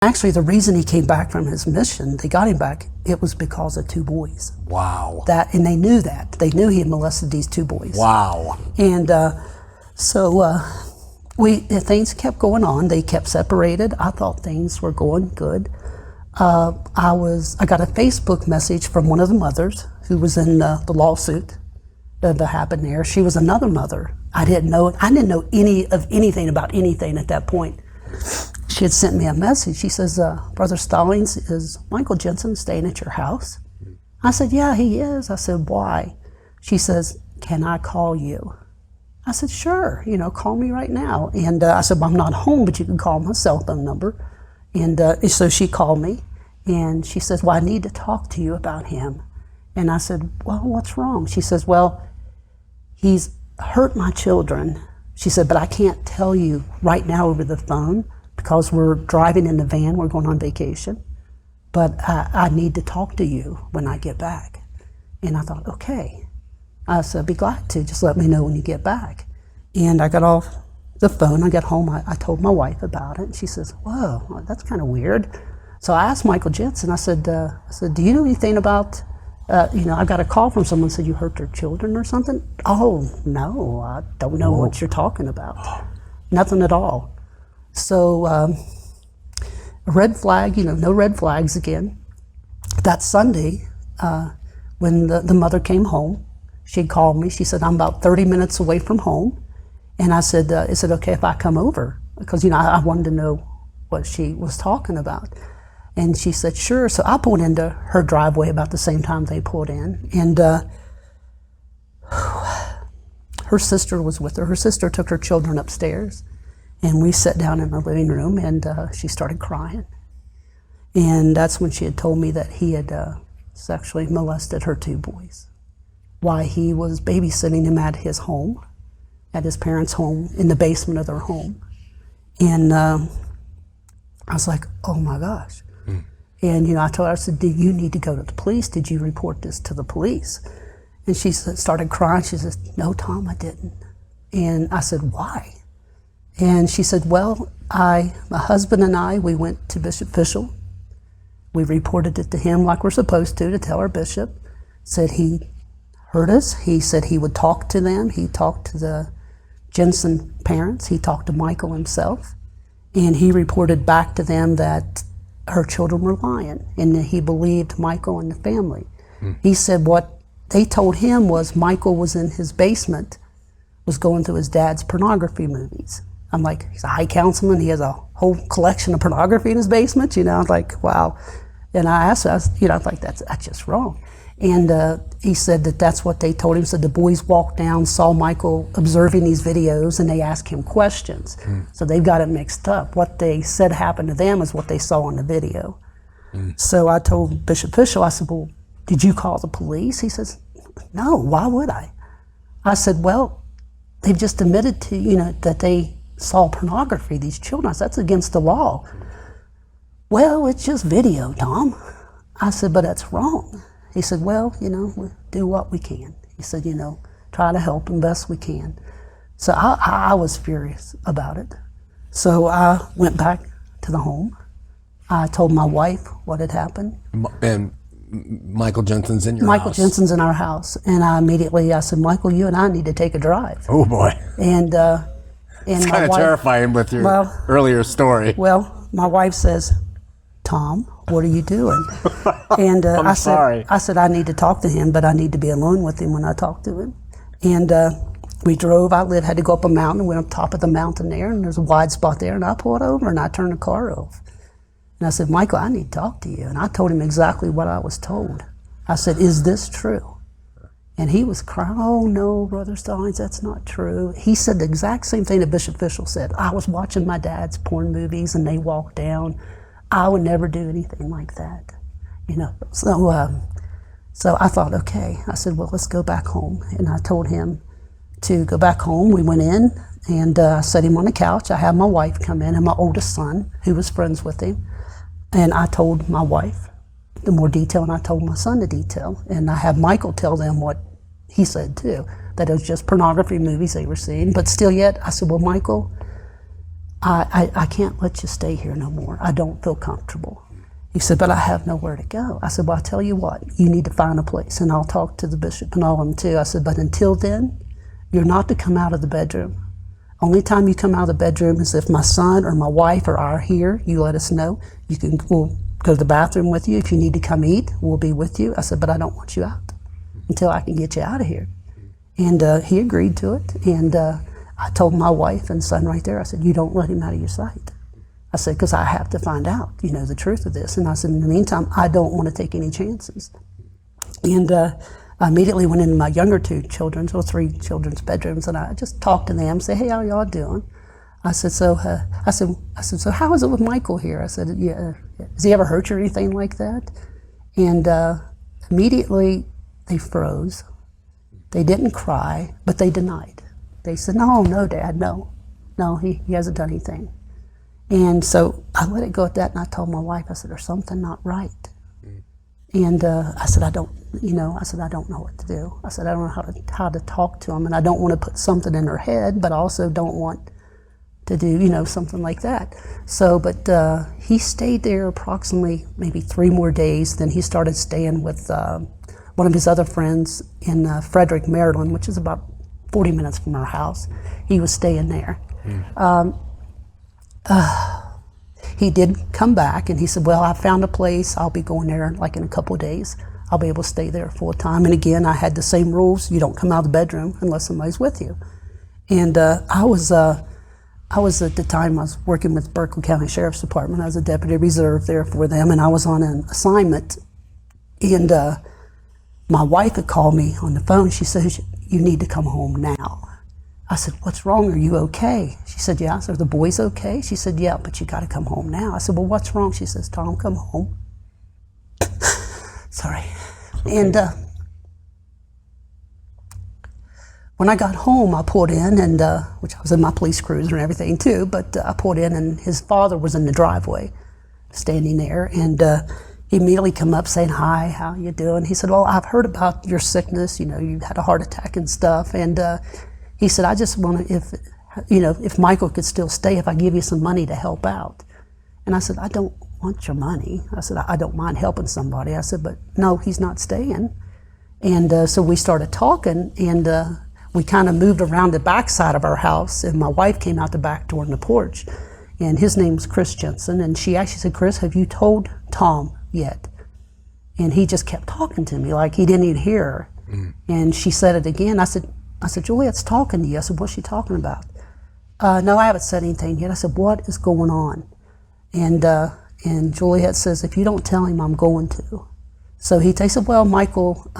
Actually, the reason he came back from his mission, they got him back, it was because of 2 boys. Wow. And they knew that. They knew he had molested these 2 boys. Wow. And things kept going on. They kept separated. I thought things were going good. I got a Facebook message from one of the mothers who was in the lawsuit that happened there. She was another mother. I didn't know anything about anything at that point. She had sent me a message. She says, Brother Stallings, is Michael Jensen staying at your house? I said, yeah, he is. I said, why? She says, can I call you? I said, sure, call me right now. And I said, well, I'm not home, but you can call my cell phone number. And so she called me, and she says, well, I need to talk to you about him. And I said, well, what's wrong? She says, well, he's hurt my children. She said, but I can't tell you right now over the phone because we're driving in the van, we're going on vacation. But I need to talk to you when I get back. And I thought, okay. I said, be glad to, just let me know when you get back. And I got off the phone, I got home, I told my wife about it, and she says, whoa, that's kind of weird. So I asked Michael Jensen, I said, do you know anything about, I got a call from someone said you hurt their children or something? Oh, no, I don't know what you're talking about. Nothing at all. So, a red flag, no red flags again. That Sunday, when the mother came home, she called me. She said, I'm about 30 minutes away from home. And I said, is it okay if I come over? Because, I wanted to know what she was talking about. And she said, sure. So I pulled into her driveway about the same time they pulled in. And her sister was with her. Her sister took her children upstairs. And we sat down in the living room, and she started crying. And that's when she had told me that he had sexually molested her 2 boys. Why he was babysitting them at his home, at his parents' home, in the basement of their home. And I was like, oh my gosh. And I told her, I said, do you need to go to the police? Did you report this to the police? And she started crying. She says, no, Tom, I didn't. And I said, why? And she said, well, my husband and I, we went to Bishop Fischel. We reported it to him like we're supposed to tell our bishop. Said he hurt us. He said he would talk to them. He talked to the Jensen parents. He talked to Michael himself. And he reported back to them that her children were lying and that he believed Michael and the family. He said what they told him was Michael was in his basement, was going through his dad's pornography movies. I'm like, he's a high councilman, he has a whole collection of pornography in his basement, I'm like, wow. And I asked her, I was like, that's just wrong. And he said that's what they told him. So the boys walked down, saw Michael observing these videos, and they asked him questions. So they've got it mixed up. What they said happened to them is what they saw in the video. So I told Bishop Fischel, I said, well, did you call the police? He says, no, why would I? I said, well, they've just admitted to, that they saw pornography, these children. I said, that's against the law. Well, it's just video, Tom. I said, but that's wrong. He said, well, we do what we can. He said, try to help them best we can. So I was furious about it. So I went back to the home. I told my wife what had happened. And Michael Jensen's in your house? Michael Jensen's in our house. And I said, Michael, you and I need to take a drive. Oh, boy. And it's kind of terrifying with your earlier story. Well, my wife says, Tom, what are you doing? And I said, I need to talk to him, but I need to be alone with him when I talk to him. And we drove, had to go up a mountain, went up top of the mountain there, and there's a wide spot there, and I pulled over and I turned the car off. And I said, Michael, I need to talk to you. And I told him exactly what I was told. I said, is this true? And he was crying, oh no, Brother Stallings, that's not true. He said the exact same thing that Bishop Fischel said. I was watching my dad's porn movies and they walked down. I would never do anything like that, So I thought, okay. I said, well, let's go back home. And I told him to go back home. We went in and I set him on the couch. I had my wife come in and my oldest son, who was friends with him. And I told my wife the more detail and I told my son the detail. And I had Michael tell them what he said too, that it was just pornography movies they were seeing. But still yet, I said, well, Michael, I can't let you stay here no more. I don't feel comfortable. He said, but I have nowhere to go. I said, well, I'll tell you what, you need to find a place, and I'll talk to the bishop and all of them too. I said, but until then, you're not to come out of the bedroom. Only time you come out of the bedroom is if my son or my wife or I are here, you let us know. We'll go to the bathroom with you. If you need to come eat, we'll be with you. I said, but I don't want you out until I can get you out of here. And he agreed to it. And I told my wife and son right there, I said, you don't let him out of your sight. I said, because I have to find out, the truth of this. And I said, in the meantime, I don't want to take any chances. And I immediately went into my younger three children's bedrooms, and I just talked to them, say, hey, how y'all doing? I said, so how is it with Michael here? I said, yeah, has he ever hurt you or anything like that? And immediately they froze. They didn't cry, but they denied. They said, no, Dad, no, he hasn't done anything. And so I let it go at that, and I told my wife, I said, there's something not right. And I said, I don't know what to do. I said, I don't know how to talk to him, and I don't want to put something in her head, but I also don't want to do, something like that. So, but he stayed there approximately maybe 3 more days. Then he started staying with one of his other friends in Frederick, Maryland, which is about 40 minutes from our house. He was staying there. He did come back, and he said, well, I found a place. I'll be going there like in a couple of days. I'll be able to stay there full time. And again, I had the same rules. You don't come out of the bedroom unless somebody's with you. And I was at the time, I was working with Berkeley County Sheriff's Department. I was a deputy reserve there for them, and I was on an assignment. And my wife had called me on the phone. She says, you need to come home now. I said, what's wrong? Are you okay? She said, yeah. I said, are the boys okay? She said, yeah, but you got to come home now. I said, well, what's wrong? She says, Tom, come home. Sorry. Okay. And when I got home, I pulled in, and which I was in my police cruiser and everything too, but I pulled in, and his father was in the driveway standing there, and he immediately come up saying, hi, how you doing? He said, well, I've heard about your sickness. You had a heart attack and stuff. And he said, I just want to, if Michael could still stay, if I give you some money to help out. And I said, I don't want your money. I said, I don't mind helping somebody. I said, but no, he's not staying. And so we started talking, and we kind of moved around the backside of our house, and my wife came out the back door in the porch, and his name was Chris Jensen, and she actually said, Chris, have you told Tom yet? And he just kept talking to me like he didn't even hear her. And she said it again. I said, Juliet's talking to you. I said, what's she talking about? No, I haven't said anything yet. I said, what is going on? And Juliet says, if you don't tell him, I'm going to. So he said, well, Michael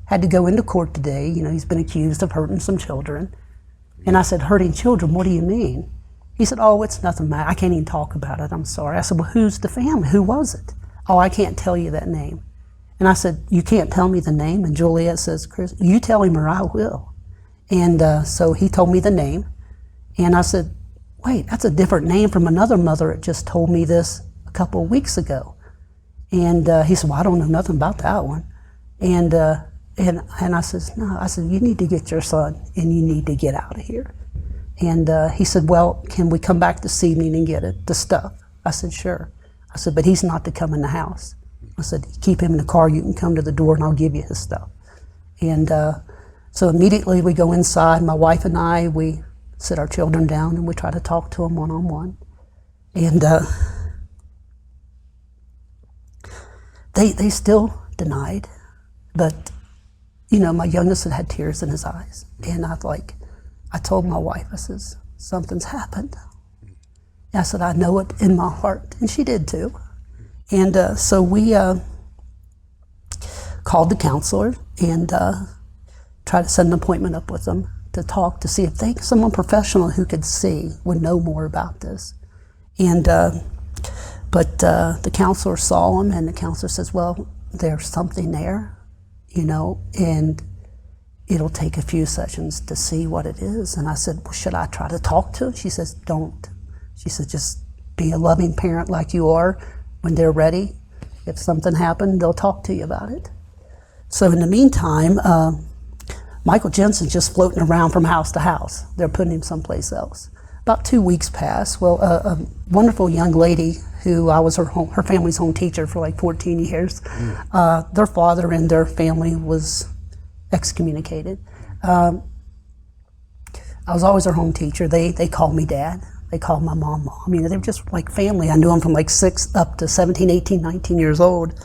had to go into court today. He's been accused of hurting some children. And I said, hurting children, what do you mean? He said, oh, it's nothing, Matt. I can't even talk about it. I'm sorry. I said, well, who's the family? Who was it? Oh, I can't tell you that name. And I said, you can't tell me the name? And Juliet says, Chris, you tell him or I will. And so he told me the name. And I said, wait, that's a different name from another mother that just told me this a couple of weeks ago. And he said, well, I don't know nothing about that one. And I said, no. I said, you need to get your son, and you need to get out of here. And he said, well, can we come back this evening and get it, the stuff? I said, sure. I said, but he's not to come in the house. I said, keep him in the car. You can come to the door, and I'll give you his stuff. And so immediately we go inside. My wife and I, we sit our children down, and we try to talk to them one-on-one. And they still denied. But, my youngest had tears in his eyes. And I told my wife, I says, something's happened. And I said, I know it in my heart. And she did too. And so we called the counselor and tried to set an appointment up with them to talk, to see if someone professional who could see would know more about this. And but the counselor saw him, and the counselor says, well, there's something there, and it'll take a few sessions to see what it is. And I said, well, should I try to talk to him? She says, don't. She said, just be a loving parent like you are. When they're ready, if something happened, they'll talk to you about it. So in the meantime, Michael Jensen's just floating around from house to house. They're putting him someplace else. about 2 weeks passed. Well, a wonderful young lady who I was her family's home teacher for like 14 years. Their father and their family was excommunicated. I was always their home teacher. They called me dad. They called my mom mom. You know, they were just like family. I knew them from like 6 up to 17, 18, 19 years old.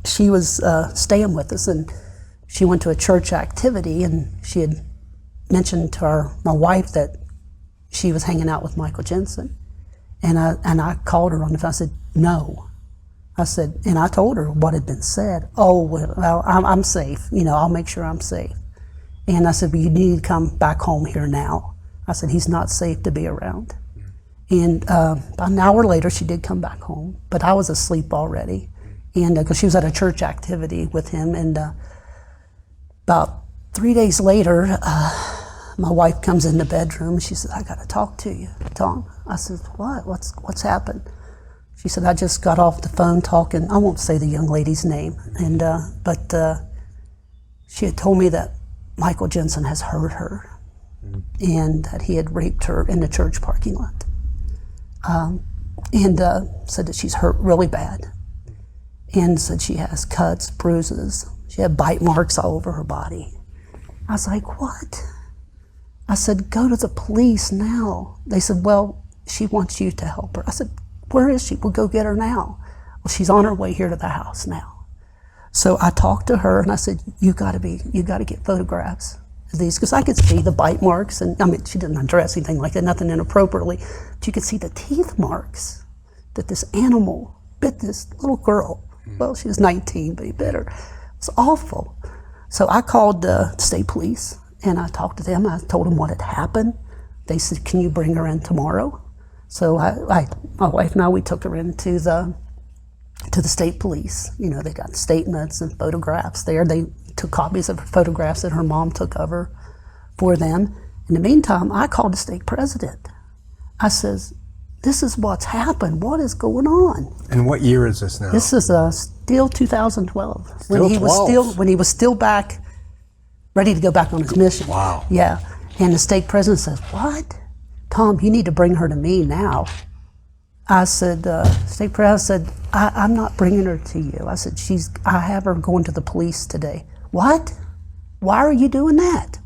She was staying with us, and she went to a church activity, and she had mentioned to my wife that she was hanging out with Michael Jensen. And I called her on the phone. I said, no. I said, and I told her what had been said. Oh, well, I'm safe. You know, I'll make sure I'm safe. And I said, well, you need to come back home here now. I said, he's not safe to be around. And about an hour later, she did come back home, but I was asleep already. And because she was at a church activity with him. And about 3 days later, my wife comes in the bedroom and she said, I got to talk to you, Tom. I said, what? What's happened? She said, I just got off the phone talking. I won't say the young lady's name, and but she had told me that Michael Jensen has hurt her, and that he had raped her in the church parking lot, and said that she's hurt really bad, and said she has cuts, bruises. She had bite marks all over her body. I was like, what? I said, go to the police now. They said, well, she wants you to help her. I said, where is she? We'll go get her now. Well, she's on her way here to the house now. So I talked to her and I said, you got to get photographs of these, because I could see the bite marks, and I mean, she didn't undress anything like that, nothing inappropriately, but you could see the teeth marks that this animal bit this little girl. Well, she was 19, but he bit her. It was awful. So I called the state police and I talked to them. I told them what had happened. They said, can you bring her in tomorrow? So my wife and I, we took her into the state police. You know, they got statements and photographs there. They took copies of her photographs that her mom took of her for them. In the meantime, I called the state president. I says, this is what's happened. What is going on? And what year is this now? This is still 2012. Still when he was still back, ready to go back on his mission. Wow. Yeah. And the state president says, what? Tom, you need to bring her to me now. I said, state president said, I'm not bringing her to you. I said, I have her going to the police today. What? Why are you doing that?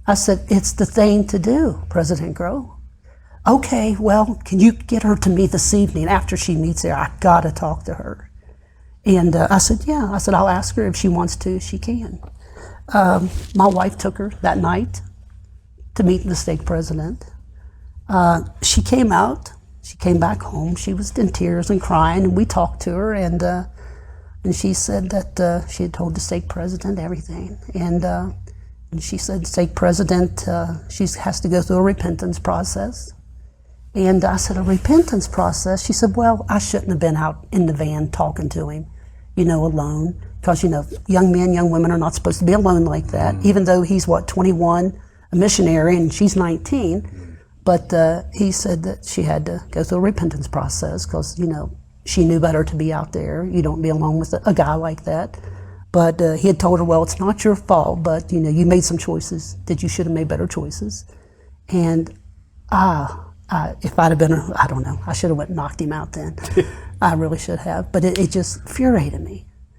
I said, it's the thing to do, President Groh. Okay, well, can you get her to me this evening after she meets there? I gotta talk to her. And I said, yeah. I said, I'll ask her if she wants to, she can. My wife took her that night to meet the state president. She came out, she came back home, she was in tears and crying, and we talked to her, and she said that she had told the state president everything. And she said, state president, she has to go through a repentance process. And I said, a repentance process? She said, well, I shouldn't have been out in the van talking to him, you know, alone. Because, you know, young men, young women are not supposed to be alone like that, even though he's, 21, a missionary, and she's 19. But he said that she had to go through a repentance process because, you know, she knew better to be out there. You don't be alone with a guy like that. But he had told her, well, it's not your fault, but, you know, you made some choices that you should have made better choices. And if I'd have been, I don't know, I should have went and knocked him out then. I really should have. But it just infuriated me.